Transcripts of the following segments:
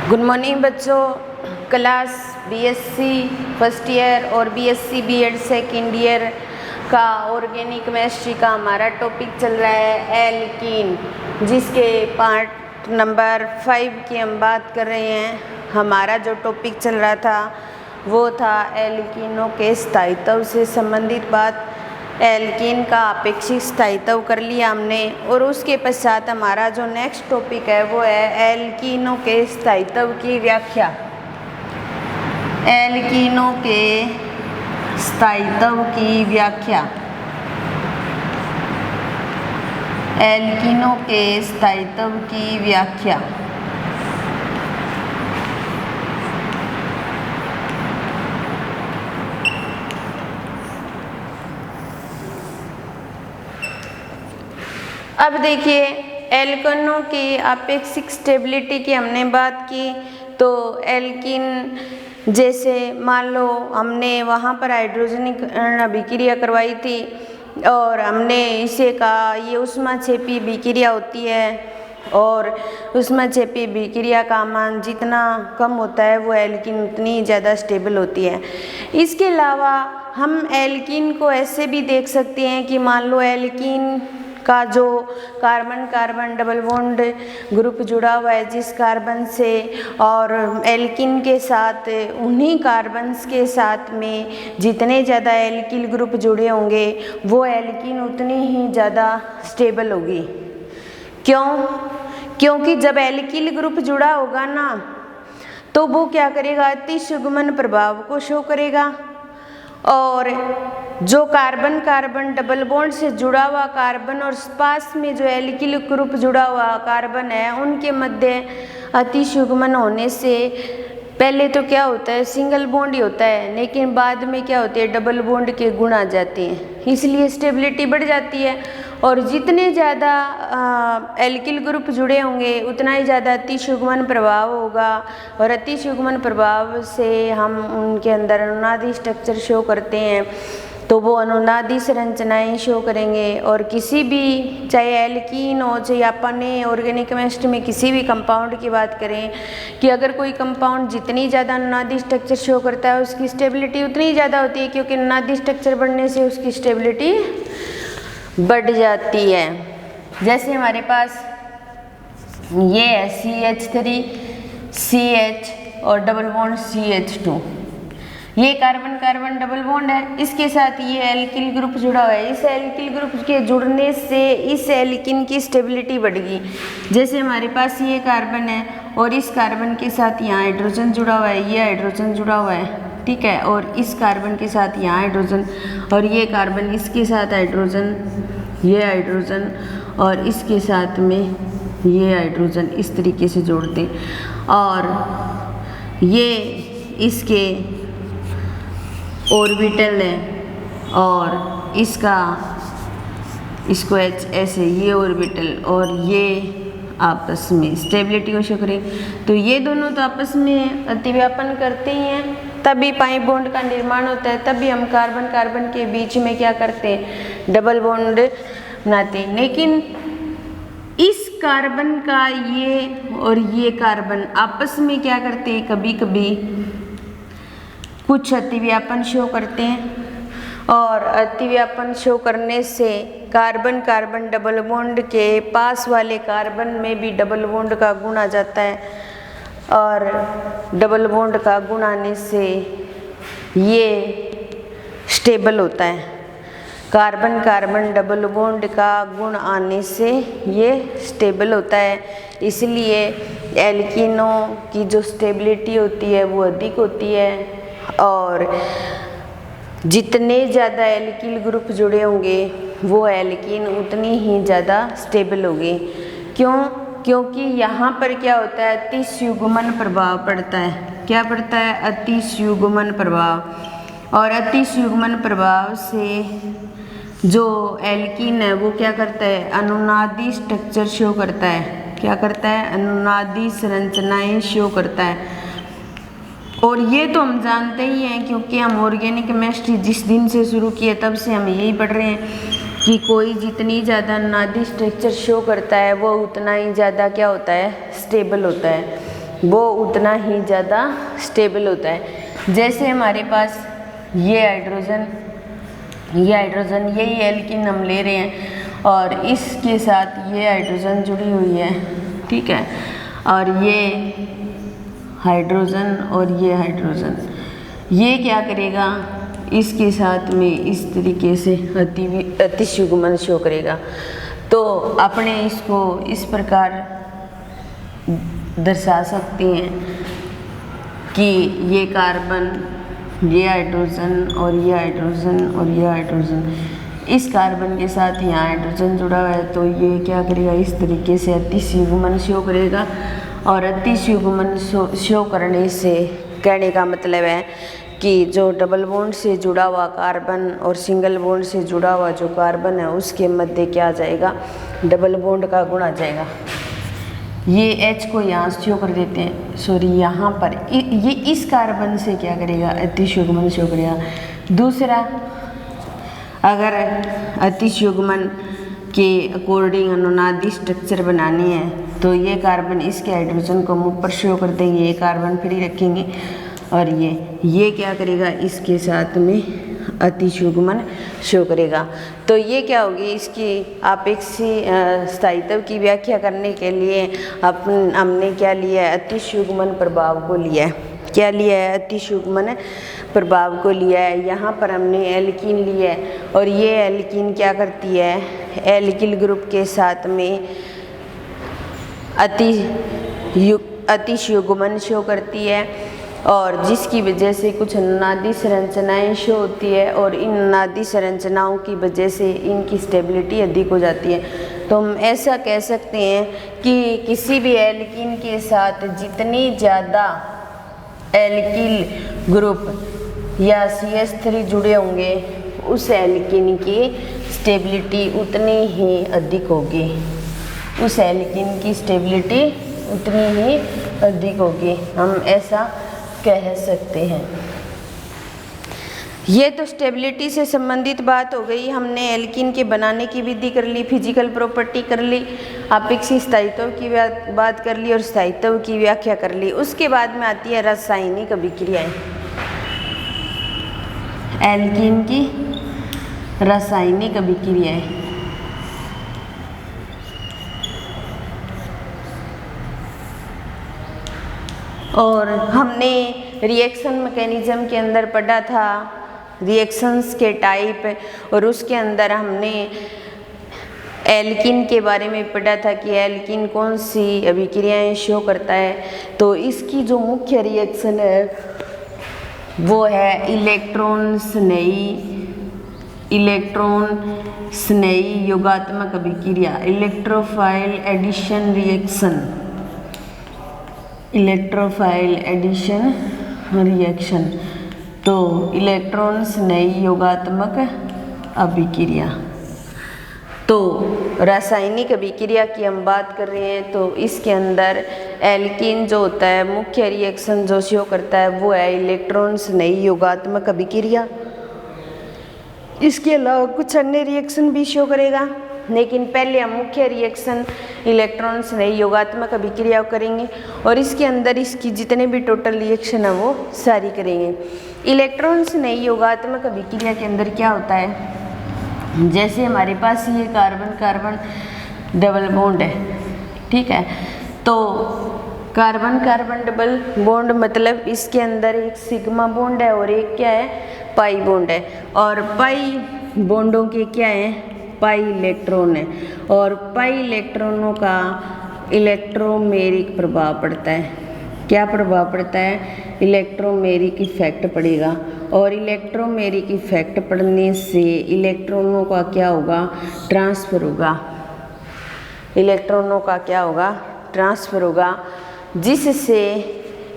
Good morning बच्चों। Class BSc first year और BSc BEd second year का organic chemistry का हमारा टॉपिक चल रहा है एल्कीन, जिसके पार्ट नंबर 5 की हम बात कर रहे हैं। हमारा जो टॉपिक चल रहा था वो था एल्कीनों के स्थायित्व से संबंधित बात। एल्कीन का अपेक्षिक स्थायित्व कर लिया हमने और उसके पश्चात हमारा जो नेक्स्ट टॉपिक है वो है एल्कीनों के स्थायित्व की व्याख्या। एल्कीनों के स्थायित्व की व्याख्या। एल्कीनों के स्थायित्व की व्याख्या। अब देखिए, एल्कीनों की अपेक्षिक स्टेबिलिटी की हमने बात की। तो एल्कीन जैसे मान लो हमने वहाँ पर हाइड्रोजनिक अभिक्रिया करवाई थी और हमने इसे कहा ये ऊष्माक्षेपी अभिक्रिया होती है और ऊष्माक्षेपी अभिक्रिया का मान जितना कम होता है वो एल्कीन उतनी ज़्यादा स्टेबल होती है। इसके अलावा हम एल्कीन को ऐसे भी देख सकते हैं कि मान लो एल्कीन का जो carbon carbon double bond group जुड़ा हुआ है जिस कार्बन से, और एल्कीन के साथ उन्हीं कार्बन्स के साथ में जितने ज़्यादा एल्किल ग्रुप जुड़े होंगे वो एल्कीन उतनी ही ज़्यादा स्टेबल होगी। क्यों? क्योंकि जब एल्किल ग्रुप जुड़ा होगा ना तो वो क्या करेगा, अति सुगमन प्रभाव को शो करेगा। और जो कार्बन कार्बन डबल बॉन्ड से जुड़ा हुआ कार्बन और पास में जो एल्किल ग्रुप जुड़ा हुआ कार्बन है उनके मध्य अति सुगमन होने से पहले तो क्या होता है, सिंगल बॉन्ड ही होता है, लेकिन बाद में क्या होते हैं, डबल बॉन्ड के गुण आ जाते हैं, इसलिए स्टेबिलिटी बढ़ जाती है। और जितने ज़्यादा एल्किल ग्रुप जुड़े होंगे उतना ही ज़्यादा अति सुगमन प्रभाव होगा और अति सुगमन प्रभाव से हम उनके अंदर अनुनादी स्ट्रक्चर शो करते हैं, तो वो अनुनादी संरचनाएं शो करेंगे। और किसी भी, चाहे एल्कीन हो चाहे अपने ऑर्गेनिक केमिस्ट्री में किसी भी कंपाउंड की बात करें कि अगर कोई कंपाउंड जितनी ज़्यादा अनुनादी स्ट्रक्चर शो करता है उसकी स्टेबिलिटी उतनी ज़्यादा होती है, क्योंकि अनुनादी स्ट्रक्चर बढ़ने से उसकी स्टेबिलिटी बढ़ जाती है। जैसे हमारे पास ये है CH3 CH और डबल बॉन्ड CH2, ये कार्बन कार्बन डबल बॉन्ड है, इसके साथ ये एल्किल ग्रुप जुड़ा हुआ है। इस एल्किल ग्रुप के जुड़ने से इस एल्किन की स्टेबिलिटी बढ़ेगी। जैसे हमारे पास ये कार्बन है और इस कार्बन के साथ यहाँ हाइड्रोजन जुड़ा हुआ है, ये हाइड्रोजन जुड़ा हुआ है, ठीक है, और इस कार्बन के साथ यहाँ हाइड्रोजन और ये कार्बन इसके साथ हाइड्रोजन, ये हाइड्रोजन और इसके साथ में ये हाइड्रोजन, इस तरीके से जोड़ते हैं। और ये इसके ऑर्बिटल है और इसका इसको H ऐसे, ये ऑर्बिटल और ये आपस में स्टेबिलिटी को शो करें। तो ये दोनों तो आपस में अतिव्यापन करते ही हैं, तभी पाई बॉन्ड का निर्माण होता है, तभी हम कार्बन कार्बन के बीच में क्या करते हैं, डबल बॉन्ड बनाते हैं। लेकिन इस कार्बन का ये और ये कार्बन आपस में क्या करते हैं, कभी कभी कुछ अतिव्यापन शो करते हैं और अतिव्यापन शो करने से कार्बन कार्बन डबल बॉन्ड के पास वाले कार्बन में भी डबल बॉन्ड का गुण आ जाता है और डबल बॉन्ड का गुण आने से ये स्टेबल होता है। कार्बन कार्बन डबल बॉन्ड का गुण आने से ये स्टेबल होता है, इसलिए एल्कीनों की जो स्टेबिलिटी होती है वो अधिक होती है। और जितने ज़्यादा एल्किल ग्रुप जुड़े होंगे वो एल्कीन उतनी ही ज़्यादा स्टेबल होगी। क्यों? क्योंकि यहाँ पर क्या होता है, अति सुगमन प्रभाव पड़ता है। क्या पड़ता है? अति सुगमन प्रभाव। और अति सुगमन प्रभाव से जो एल्कीन है वो क्या करता है, अनुनादी स्ट्रक्चर शो करता है। क्या करता है? अनुनादी संरचनाएं शो करता है। और ये तो हम जानते ही हैं, क्योंकि हम ऑर्गेनिक केमिस्ट्री जिस दिन से शुरू किए तब से हम यही पढ़ रहे हैं कि कोई जितनी ज़्यादा नादी स्ट्रक्चर शो करता है वो उतना ही ज़्यादा क्या होता है, स्टेबल होता है। वो उतना ही ज़्यादा स्टेबल होता है। जैसे हमारे पास ये हाइड्रोजन यही एल्कीन हम ले रहे हैं और इसके साथ ये हाइड्रोजन जुड़ी हुई है, ठीक है, और ये हाइड्रोजन और ये हाइड्रोजन, ये क्या करेगा, इसके साथ में इस तरीके से अतियुग्मन शो करेगा। तो अपने इसको इस प्रकार दर्शा सकते हैं कि ये कार्बन, ये हाइड्रोजन और ये हाइड्रोजन और ये हाइड्रोजन, इस कार्बन के साथ यहाँ हाइड्रोजन जुड़ा हुआ है, तो ये क्या करेगा, इस तरीके से अतियुग्मन शो करेगा। और अतियुग्मन शो करने से कहने का मतलब है कि जो डबल बॉन्ड से जुड़ा हुआ कार्बन और सिंगल बॉन्ड से जुड़ा हुआ जो कार्बन है उसके मध्य क्या आ जाएगा, डबल बॉन्ड का गुण आ जाएगा। ये H को यहाँ शो कर देते हैं, सॉरी यहाँ पर ये इस कार्बन से क्या करेगा, अतियुग्मन शो करेगा। दूसरा, अगर अतियुग्मन के अकॉर्डिंग अनुनादी स्ट्रक्चर बनानी है तो ये कार्बन इसके हाइड्रोजन को मुँह पर शो कर देंगे, ये कार्बन फ्री रखेंगे और ये क्या करेगा, इसके साथ में अतियुग्मन शो करेगा। तो ये क्या होगी, इसकी आपेक्षी स्थायित्व की व्याख्या करने के लिए हमने क्या लिया है, अतियुग्मन प्रभाव को लिया है। क्या लिया है, अतियुग्मन प्रभाव को लिया है। यहाँ पर हमने एल्कीन लिया है और ये एल्कीन क्या करती है, एल्किल ग्रुप के साथ में अतियुग्मन शो करती है और जिसकी वजह से कुछ अनुनादी संरचनाएं शो होती है और इन अनुनादी संरचनाओं की वजह से इनकी स्टेबिलिटी अधिक हो जाती है। तो हम ऐसा कह सकते हैं कि किसी भी एल्कीन के साथ जितनी ज़्यादा एल्किल ग्रुप या CH3 जुड़े होंगे उस एल्कीन की स्टेबिलिटी उतनी ही अधिक होगी, उस एल्कीन की स्टेबिलिटी उतनी ही अधिक होगी, हम ऐसा कह सकते हैं। ये तो स्टेबिलिटी से संबंधित बात हो गई। हमने एल्कीन के बनाने की विधि कर ली, फिजिकल प्रॉपर्टी कर ली, आपेक्षिक स्थायित्व की बात कर ली और स्थायित्व की व्याख्या कर ली। उसके बाद में आती है रासायनिक अभिक्रियाएं। एल्कीन की रासायनिक अभिक्रियाएं, और हमने रिएक्शन मैकेनिज्म के अंदर पढ़ा था रिएक्शंस के टाइप, और उसके अंदर हमने एल्कीन के बारे में पढ़ा था कि एल्कीन कौन सी अभिक्रियाएं शो करता है। तो इसकी जो मुख्य रिएक्शन है वो है इलेक्ट्रॉन स्नेही योगात्मक अभिक्रिया, electrophile addition reaction, electrophile addition reaction. तो इलेक्ट्रॉन स्नेही योगात्मक अभिक्रिया। तो रासायनिक अभिक्रिया की हम बात कर रहे हैं तो इसके अंदर एल्कीन जो होता है मुख्य रिएक्शन जो शो करता है वो है इलेक्ट्रॉन स्नेही योगात्मक अभिक्रिया। इसके अलावा कुछ अन्य रिएक्शन भी शो करेगा, लेकिन पहले हम मुख्य रिएक्शन इलेक्ट्रॉन स्नेही योगात्मक अभिक्रिया करेंगे और इसके अंदर इसकी जितने भी टोटल रिएक्शन है वो सारी करेंगे। इलेक्ट्रॉन स्नेही योगात्मक अभिक्रिया के अंदर क्या होता है, जैसे हमारे पास ये कार्बन कार्बन डबल बॉन्ड है, ठीक है, तो कार्बन कार्बन डबल बॉन्ड मतलब इसके अंदर एक सिग्मा बॉन्ड है और एक क्या है, पाई बॉन्ड है, और पाई बॉन्डों के क्या है, पाई इलेक्ट्रॉन है, और पाई इलेक्ट्रॉनों का इलेक्ट्रोमेरिक प्रभाव पड़ता है। क्या प्रभाव पड़ता है, इलेक्ट्रोमेरिक इफेक्ट पड़ेगा, और इलेक्ट्रोमेरिक इफेक्ट पड़ने से इलेक्ट्रॉनों का क्या होगा, ट्रांसफ़र होगा, इलेक्ट्रॉनों का क्या होगा, ट्रांसफ़र होगा, जिससे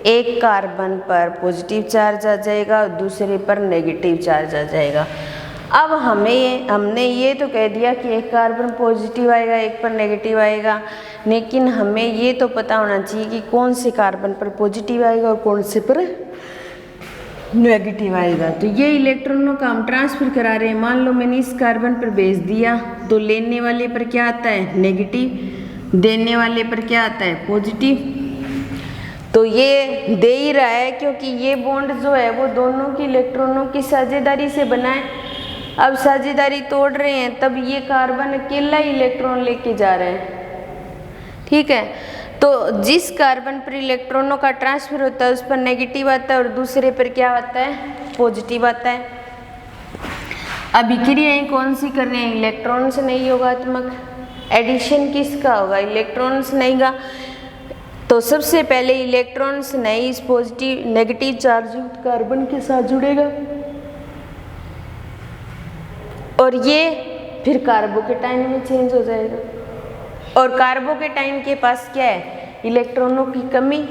एक कार्बन पर पॉजिटिव चार्ज आ जाएगा और दूसरे पर नेगेटिव चार्ज आ जाएगा। अब हमने ये तो कह दिया कि एक कार्बन पॉजिटिव आएगा एक पर नेगेटिव आएगा, लेकिन हमें ये तो पता होना चाहिए कि कौन से कार्बन पर पॉजिटिव आएगा और कौन से पर नेगेटिव आएगा। तो ये इलेक्ट्रॉनों का हम ट्रांसफ़र करा रहे हैं। मान लो मैंने इस कार्बन पर भेज दिया तो लेने वाले पर क्या आता है, नेगेटिव, देने वाले पर क्या आता है, पॉजिटिव। तो ये दे ही रहा है क्योंकि ये बॉन्ड जो है वो दोनों की इलेक्ट्रॉनों की साझेदारी से बना है। अब साझेदारी तोड़ रहे हैं तब ये कार्बन अकेला इलेक्ट्रॉन लेके जा रहा है। ठीक है, तो जिस कार्बन पर इलेक्ट्रॉनों का ट्रांसफर होता है उस पर नेगेटिव आता है और दूसरे पर क्या आता है, पॉजिटिव आता है। अभिक्रियाएं कौन सी कर रहे हैं, इलेक्ट्रॉन से नहीं योगात्मक। एडिशन किसका होगा, इलेक्ट्रॉन से नहीं का। तो सबसे पहले इलेक्ट्रॉन से नहीं इस पॉजिटिव नेगेटिव चार्ज युक्त कार्बन के साथ जुड़ेगा और ये फिर कार्बोकेटाइन में चेंज हो जाएगा। और कार्बोकेटाइन के पास क्या है, इलेक्ट्रॉनों की कमी।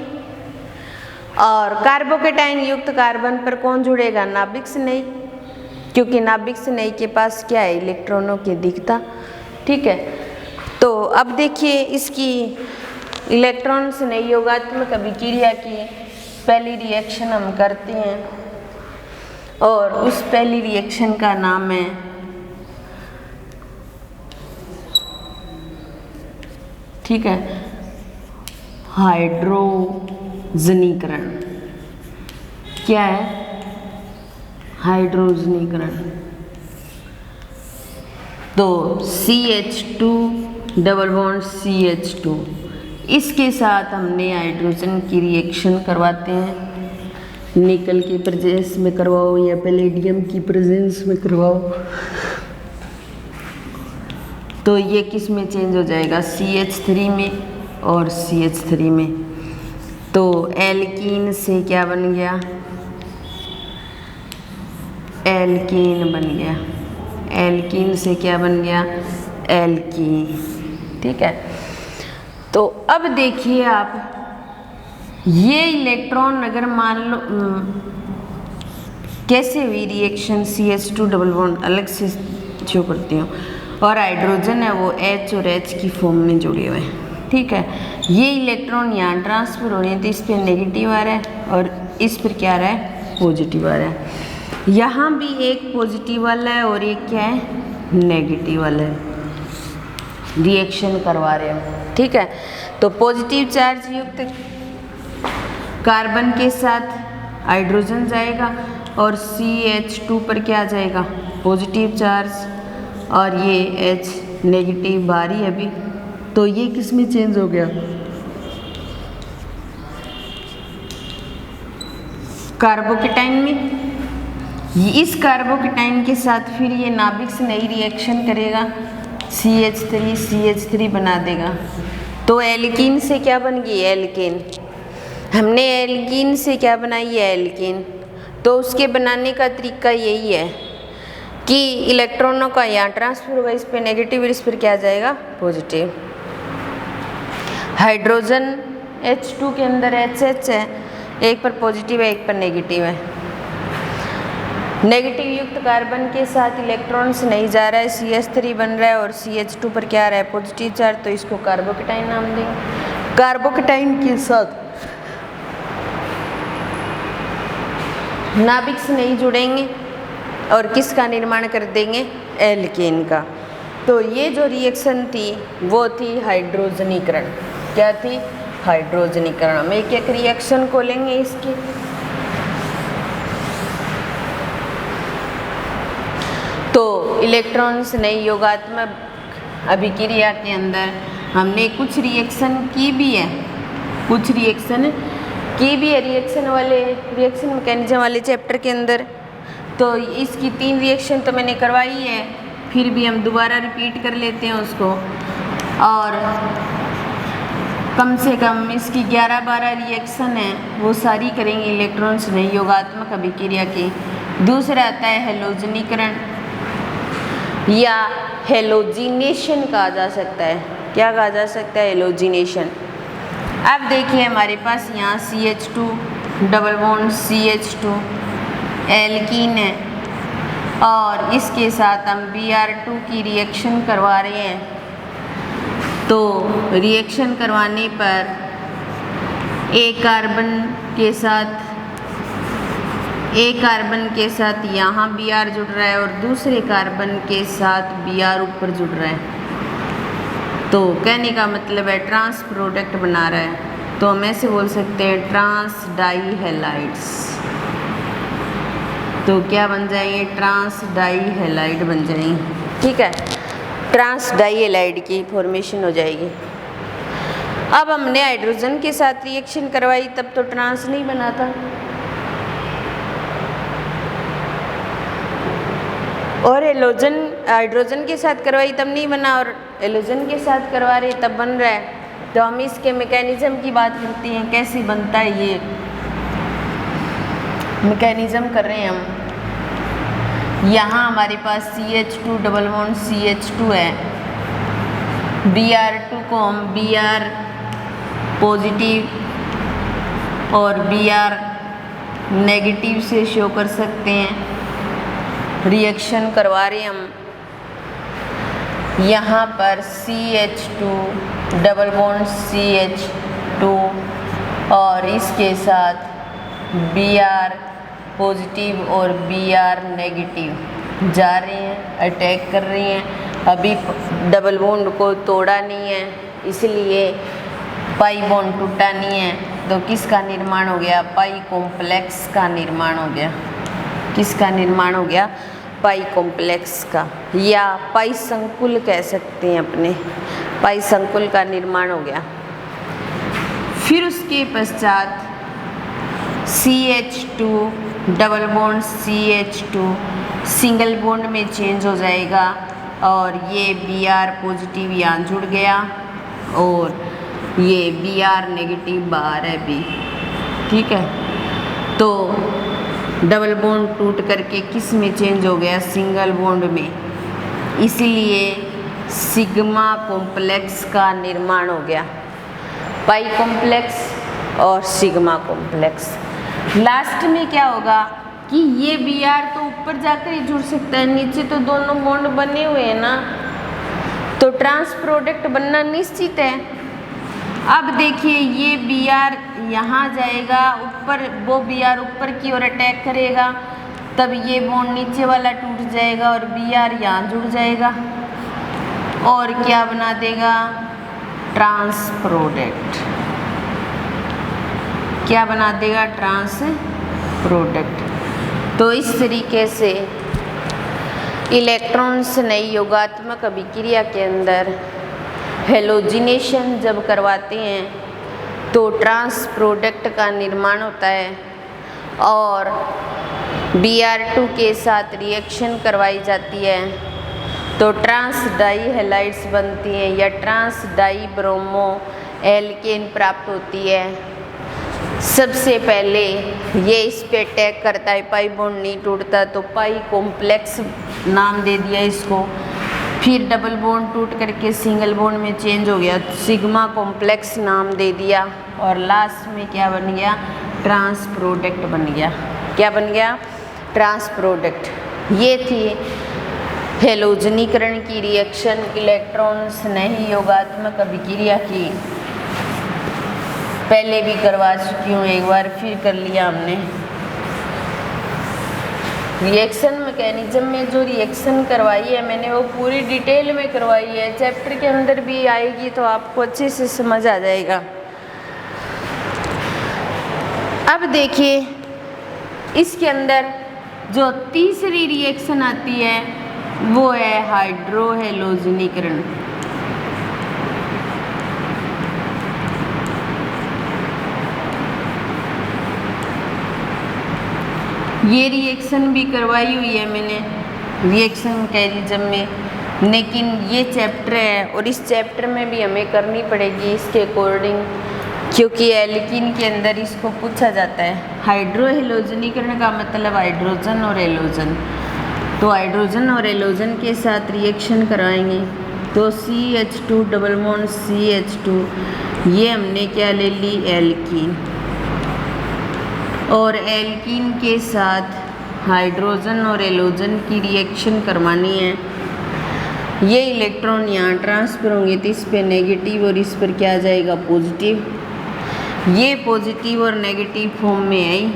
और कार्बोकेटाइन युक्त कार्बन पर कौन जुड़ेगा, नाभिक से नहीं, क्योंकि नाभिक से नहीं के पास क्या है, इलेक्ट्रॉनों की अधिकता। ठीक है, तो अब देखिए इसकी इलेक्ट्रॉन से नहीं योगात्मक अभिक्रिया की पहली रिएक्शन हम करते हैं और उस पहली रिएक्शन का नाम है ठीक है हाइड्रोजनीकरण। क्या है, हाइड्रोजनीकरण। तो CH2 डबल बॉन्ड CH2 इसके साथ हमने हाइड्रोजन की रिएक्शन करवाते हैं। निकल की प्रेजेंस में करवाओ या पैलेडियम की प्रेजेंस में करवाओ, तो ये किस में चेंज हो जाएगा, CH3 में और CH3 में। तो एल्कीन से क्या बन गया, एल्कीन बन गया। एल्कीन से क्या बन गया, एल्कीन। ठीक है, तो अब देखिए आप ये इलेक्ट्रॉन अगर मान लो कैसे हुई रिएक्शन, CH2 डबल बॉन्ड अलग से शो करती हूँ और हाइड्रोजन है वो H और H की फॉर्म में जुड़े हुए हैं। ठीक है, ये इलेक्ट्रॉन यहाँ ट्रांसफर हो रहे हैं तो इस पर नेगेटिव आ रहा है और इस पर क्या आ रहा है, पॉजिटिव आ रहा है। यहाँ भी एक पॉजिटिव वाला है और एक क्या है, नेगेटिव वाला है, रिएक्शन करवा रहे हैं। ठीक है, तो पॉजिटिव चार्ज युक्त कार्बन के साथ हाइड्रोजन जाएगा और CH2 पर क्या आ जाएगा, पॉजिटिव चार्ज, और ये H नेगेटिव बाहरी अभी। तो ये किस में चेंज हो गया, कार्बोकेटाइन में। इस कार्बोकेटाइन के साथ फिर ये नाभिक से नई रिएक्शन करेगा, CH3 बना देगा। तो एल्कीन से क्या बन गई, एल्केन। हमने एल्कीन से क्या बनाई है, एल्कीन। तो उसके बनाने का तरीका यही है कि इलेक्ट्रॉनों का यहाँ ट्रांसफर होगा, इस पर नेगेटिव और इस पर क्या आ जाएगा, पॉजिटिव। हाइड्रोजन H2 के अंदर HH है, एक पर पॉजिटिव है एक पर नेगेटिव है। नेगेटिव युक्त कार्बन के साथ इलेक्ट्रॉन से नहीं जा रहा है, CH3 बन रहा है और CH2 पर क्या आ रहा है, पॉजिटिव चार्ज, तो इसको कार्बोकेटाइन नाम देंगे। कार्बोकेटाइन के साथ नाभिक से नहीं जुड़ेंगे और किसका निर्माण कर देंगे, एल्केन का। तो ये जो रिएक्शन थी वो थी हाइड्रोजनीकरण। क्या थी, हाइड्रोजनीकरण। हम एक एक रिएक्शन को लेंगे इसकी। तो इलेक्ट्रॉन से नई योगात्मक अभिक्रिया के अंदर हमने कुछ रिएक्शन की भी है, कुछ रिएक्शन की भी है रिएक्शन मैकेनिज्म वाले चैप्टर के अंदर। तो इसकी 3 रिएक्शन तो मैंने करवाई है, फिर भी हम दोबारा रिपीट कर लेते हैं उसको, और कम से कम इसकी 11-12 रिएक्शन है वो सारी करेंगे इलेक्ट्रॉन से नई योगात्मक अभिक्रिया की। दूसरा आता है हेलोजनीकरण या हेलोजिनेशन कहा जा सकता है। क्या कहा जा सकता है, हेलोजिनेशन। अब देखिए हमारे पास यहाँ CH2 double bond CH2 alkene है और इसके साथ हम Br2 की रिएक्शन करवा रहे हैं। तो रिएक्शन करवाने पर एक कार्बन के साथ यहाँ Br जुड़ रहा है और दूसरे कार्बन के साथ Br ऊपर जुड़ रहा है। तो कहने का मतलब है ट्रांस प्रोडक्ट बना रहा है। तो हम ऐसे बोल सकते हैं ट्रांस डाई हैलाइड्स। तो क्या बन जाएंगे? ट्रांस डाई हैलाइड बन जाएंगे। ठीक है, ट्रांस डाई हैलाइड की फॉर्मेशन हो जाएगी। अब हमने हाइड्रोजन के साथ रिएक्शन करवाई, तब तो ट्रांस नहीं बना था, और हेलोजन हाइड्रोजन के साथ करवाई तब नहीं बना, और हेलोजन के साथ करवा रहे तब बन रहा है। तो हम इसके मैकेनिज्म की बात करते हैं, कैसे बनता है ये मैकेनिज्म कर रहे हैं हम। यहाँ हमारे पास CH2 डबल बॉन्ड CH2 है, Br2 को हम Br पॉजिटिव और Br नेगेटिव से शो कर सकते हैं। रिएक्शन करवा रहे हम, यहाँ पर CH2 डबल बॉन्ड CH2 और इसके साथ Br पॉजिटिव और Br नेगेटिव जा रहे हैं, अटैक कर रही हैं। अभी डबल बॉन्ड को तोड़ा नहीं है, इसलिए पाई बॉन्ड टूटा नहीं है, तो किसका निर्माण हो गया? पाई कॉम्प्लेक्स का निर्माण हो गया। किसका निर्माण हो गया? पाई कॉम्प्लेक्स का, या पाई संकुल कह सकते हैं अपने, पाई संकुल का निर्माण हो गया। फिर उसके पश्चात CH2 double bond CH2 single bond में चेंज हो जाएगा, और ये Br पॉजिटिव यहाँ जुड़ गया, और ये Br नेगेटिव बाहर है भी। ठीक है, तो डबल बॉन्ड टूट करके किस में चेंज हो गया? सिंगल बॉन्ड में, इसीलिए सिग्मा कॉम्प्लेक्स का निर्माण हो गया। पाई कॉम्प्लेक्स और सिग्मा कॉम्प्लेक्स। लास्ट में क्या होगा कि ये Br तो ऊपर जाकर ही जुड़ सकता है, नीचे तो दोनों बॉन्ड बने हुए हैं ना, तो ट्रांस प्रोडक्ट बनना निश्चित है। अब देखिए ये Br यहाँ जाएगा ऊपर, वो Br ऊपर की ओर अटैक करेगा, तब ये बॉन्ड नीचे वाला टूट जाएगा और Br यहाँ जुड़ जाएगा, और क्या बना देगा? Trans product. क्या बना देगा? Trans product. तो इस तरीके से इलेक्ट्रॉन्स नई योगात्मक अभिक्रिया के अंदर हेलोजिनेशन जब करवाते हैं तो ट्रांस प्रोडक्ट का निर्माण होता है, और Br2 के साथ रिएक्शन करवाई जाती है तो ट्रांस डाई हैलाइड्स बनती हैं, या ट्रांस डाई ब्रोमो एल्केन प्राप्त होती है। सबसे पहले ये इस पे अटैक करता है, पाई बॉन्ड नहीं टूटता, तो पाई कॉम्प्लेक्स नाम दे दिया इसको। फिर डबल बॉन्ड टूट करके सिंगल बॉन्ड में चेंज हो गया, सिग्मा कॉम्प्लेक्स नाम दे दिया, और लास्ट में क्या बन गया? ट्रांस प्रोडक्ट बन गया। क्या बन गया? Trans product. ये थी हेलोजनीकरण की रिएक्शन, इलेक्ट्रॉन्स नहीं योगात्मक अभिक्रिया की। पहले भी करवा चुकी हूँ, एक बार फिर कर लिया हमने। रिएक्शन मैकेनिज्म में जो रिएक्शन करवाई है मैंने, वो पूरी डिटेल में करवाई है, चैप्टर के अंदर भी आएगी तो आपको अच्छे से समझ आ जाएगा। अब देखिए इसके अंदर जो तीसरी रिएक्शन आती है वो है हाइड्रोहेलोजनीकरण। ये रिएक्शन भी करवाई हुई है मैंने रिएक्शन मैकेनिज्म में, लेकिन ये चैप्टर है और इस चैप्टर में भी हमें करनी पड़ेगी इसके अकॉर्डिंग, क्योंकि एल्कीन के अंदर इसको पूछा जाता है। हाइड्रोहेलोजनीकरण का मतलब हाइड्रोजन और हेलोजन, तो हाइड्रोजन और हेलोजन के साथ रिएक्शन कराएंगे तो CH2 डबल बॉन्ड CH2, ये हमने क्या ले ली? एल्कीन। और एल्कीन के साथ हाइड्रोजन और हेलोजन की रिएक्शन करवानी है। ये इलेक्ट्रॉन यहाँ ट्रांसफर होंगे तो इस पर नेगेटिव और इस पर क्या आ जाएगा? पॉजिटिव। ये पॉजिटिव और नेगेटिव फॉर्म में आई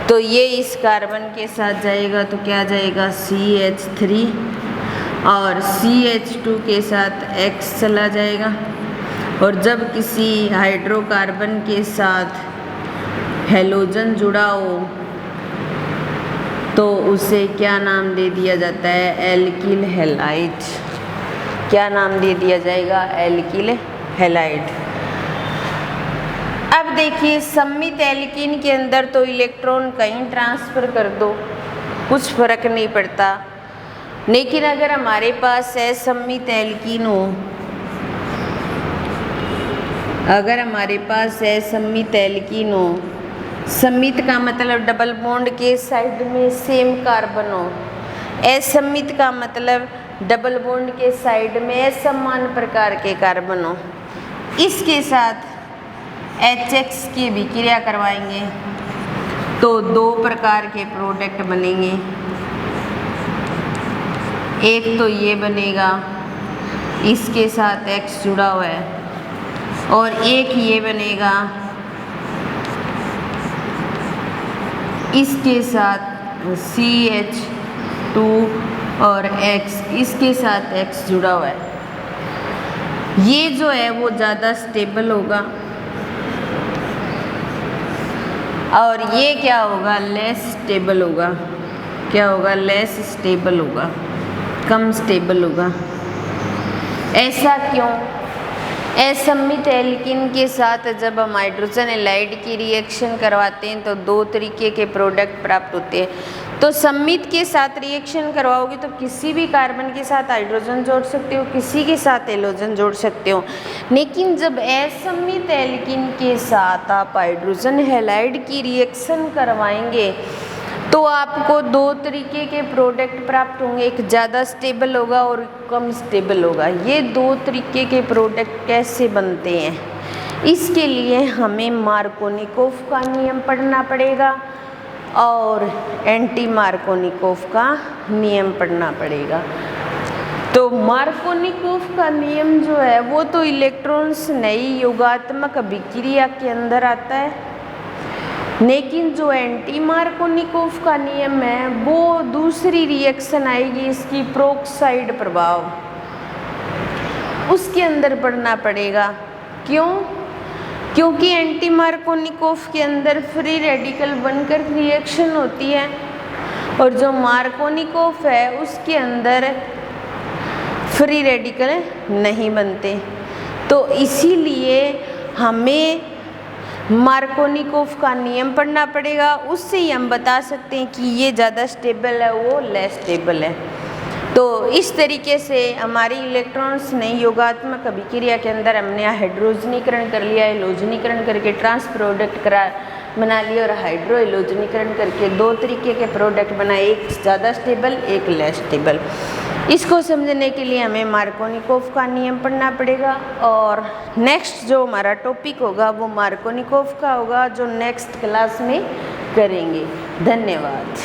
तो ये इस कार्बन के साथ जाएगा तो क्या जाएगा? CH3, और CH2 के साथ X चला जाएगा, और जब किसी हाइड्रोकार्बन के साथ हैलोजन जुड़ा हो तो उसे क्या नाम दे दिया जाता है? Alkyl halide. क्या नाम दे दिया जाएगा? Alkyl halide. अब देखिए सममित एल्कीन के अंदर तो इलेक्ट्रॉन कहीं ट्रांसफ़र कर दो, कुछ फर्क नहीं पड़ता। लेकिन अगर हमारे पास असम्मित एल्कीन हो, अगर हमारे पास असम्मित एल्कीन हो, सम्मित का मतलब डबल बॉन्ड के साइड में सेम कार्बन हो, असम्मित का मतलब डबल बॉन्ड के साइड में असमान प्रकार के कार्बन हो, इसके साथ HX की अभिक्रिया करवाएंगे तो दो प्रकार के प्रोडक्ट बनेंगे। एक तो ये बनेगा, इसके साथ X जुड़ा हुआ है, और एक ये बनेगा, इसके साथ CH2 और X, इसके साथ X जुड़ा हुआ है। ये जो है वो ज़्यादा स्टेबल होगा और ये क्या होगा? लेस स्टेबल होगा। क्या होगा? लेस स्टेबल होगा, कम स्टेबल होगा। ऐसा क्यों? असम्मित एल्कीन के साथ जब हम हाइड्रोजन हैलाइड की रिएक्शन करवाते हैं तो दो तरीके के प्रोडक्ट प्राप्त होते हैं। तो सम्मित के साथ रिएक्शन करवाओगे तो किसी भी कार्बन के साथ हाइड्रोजन जोड़ सकते हो, किसी के साथ हैलोजन जोड़ सकते हो। लेकिन जब असम्मित एल्कीन के साथ आप हाइड्रोजन हैलाइड की रिएक्शन करवाएंगे तो आपको दो तरीके के प्रोडक्ट प्राप्त होंगे, एक ज़्यादा स्टेबल होगा और कम स्टेबल होगा। ये दो तरीके के प्रोडक्ट कैसे बनते हैं? इसके लिए हमें मार्कोनिकोव का नियम पढ़ना पड़ेगा और एंटी मार्कोनिकोव का नियम पढ़ना पड़ेगा। तो मार्कोनिकोव का नियम जो है वो तो इलेक्ट्रॉन्स नई योगात्मक अभिक्रिया के अंदर आता है, लेकिन जो एंटी मार्कोनिकोव का नियम है वो दूसरी रिएक्शन आएगी, इसकी प्रोक्साइड प्रभाव, उसके अंदर पढ़ना पड़ेगा। क्यों? क्योंकि एंटी मार्कोनिकोव के अंदर फ्री रेडिकल बनकर रिएक्शन होती है और जो मार्कोनिकोव है उसके अंदर फ्री रेडिकल नहीं बनते। तो इसीलिए हमें मार्कोनिकोव का नियम पढ़ना पड़ेगा, उससे ही हम बता सकते हैं कि ये ज़्यादा स्टेबल है, वो लेस स्टेबल है। तो इस तरीके से हमारी इलेक्ट्रॉन्स ने योगात्मक अभिक्रिया के अंदर हमने हाइड्रोजनीकरण कर लिया, हैलोजनीकरण करके ट्रांस प्रोडक्ट बना लिया और हाइड्रो हैलोजनीकरण करके दो तरीके के प्रोडक्ट बनाए, एक ज़्यादा स्टेबल, एक लेस स्टेबल। इसको समझने के लिए हमें मार्कोनिकोव का नियम पढ़ना पड़ेगा और नेक्स्ट जो हमारा टॉपिक होगा वो मार्कोनिकोव का होगा, जो नेक्स्ट क्लास में करेंगे। धन्यवाद।